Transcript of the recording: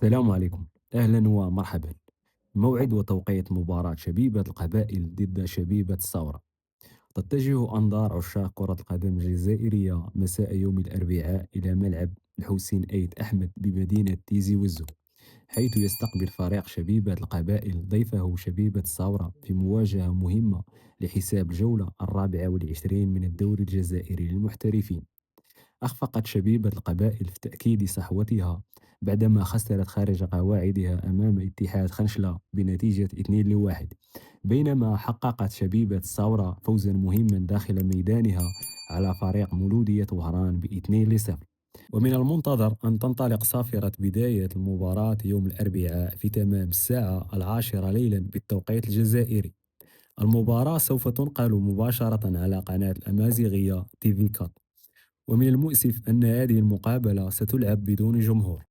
السلام عليكم. أهلا ومرحبا. موعد وتوقيت مباراة شبيبة القبائل ضد شبيبة الثورة. تتجه أنظار عشاق كرة القدم الجزائرية مساء يوم الأربعاء إلى ملعب الحسين أيد أحمد بمدينة تيزي وزو، حيث يستقبل فريق شبيبة القبائل ضيفه شبيبة الثورة في مواجهة مهمة لحساب الجولة الرابعة والعشرين من الدوري الجزائري للمحترفين. أخفقت شبيبة القبائل في تأكيد صحوتها بعدما خسرت خارج قواعدها أمام اتحاد خنشلة بنتيجة 2-1، بينما حققت شبيبة الثورة فوزا مهما داخل ميدانها على فريق مولودية وهران ب2-0. ومن المنتظر أن تنطلق صافرة بداية المباراة يوم الأربعاء في تمام الساعة 10 ليلا بالتوقيت الجزائري. المباراة سوف تنقل مباشرة على قناة الأمازيغية تيفي كات، ومن المؤسف أن هذه المقابلة ستلعب بدون جمهور.